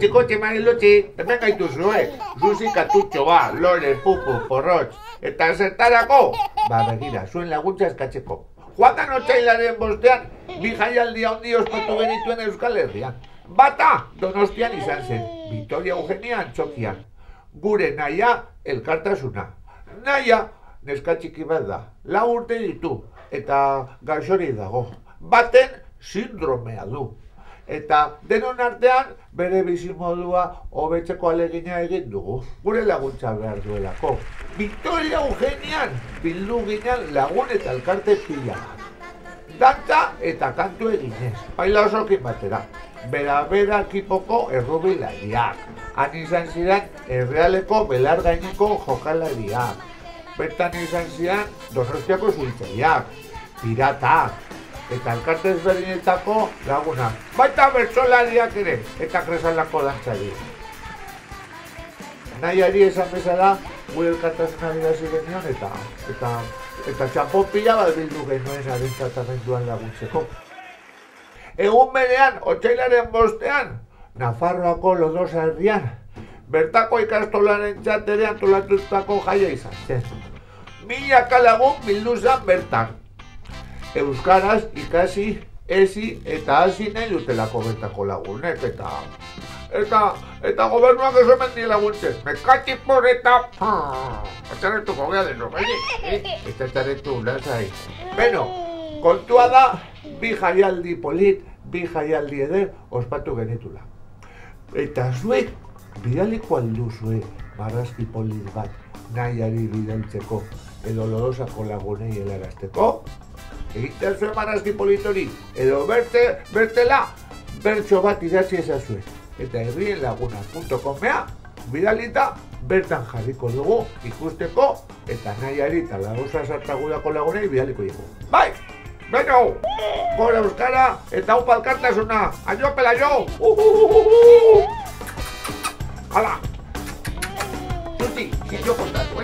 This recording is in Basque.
Txikotxe Mariluchi, hemen gaituzue, Susi Katutxo ba, Lore, Pupu, Porrotx, eta zertarako? Ba, begira, zuen laguntza eskatzeko. Joan otsailaren 5ean, bi jaialdi handi ospatu genituen Euskal Herrian. Bata, Donostian izan zen, Vitoria Eugenia Antzokian. Gure nahia, elkartasuna. Nahia, neska txiki bat da, 4 urte ditu, eta gaixori dago. Baten, sindromea du. Eta denon artean, bere bizimodua hobetzeko alegina egin dugu. Gure laguntza behar duelako. Vitoria Eugenian, bildu ginen lagun eta elkarte pila. Dantza eta kantu eginez, baila osokin batera. Bera ekipoko errubilariak. Han izan ziren Errealeko belargaineko jokalariak. Bertan izan ziren Donostiako zuitzaileak, piratak, eta elkarte ezberdinetako lagunak. Baita bertsolariak ere, eta Kresalako dantzari. Nahiari esan bezala, gure elkartasuna adierazi genion eta txampon pila bat bildu genuen haren tratamenduan laguntzeko. Egun berean, otsailaren 5ean, Nafarroako Lodosa herrian, bertako ikastolaren ere antolatutako jaia izan zen. Milaka lagun bildu zen bertan. Euskaraz ikasi, ezi eta hasi nahi dutelako bertako lagunek eta gobernuak ez omen di laguntzen. Mekatipor eta atxarretuko gea deno, eta atxarretu, lasai. Beno, kontua da, bi jaialdi polit, bi jaialdi eder ospatu genitula. Eta zuek, bidaliko alduzue marrazki polit bat nahiari bidaltzeko edo Lodosako lagunei helarazteko? Egiten zuen marrazki politori, edo bertela, bertso bat idatzi ezazue. Eta herrienlaguna.comea bidalita bertan jarriko dugu ikusteko eta nahiari eta Lodosa sartagudako lagunei bidaliko dugu. Bai! Beno! Gora euskara eta upa elkartasuna! Aio pelaio! Hala! Zuti, si yo kontatu,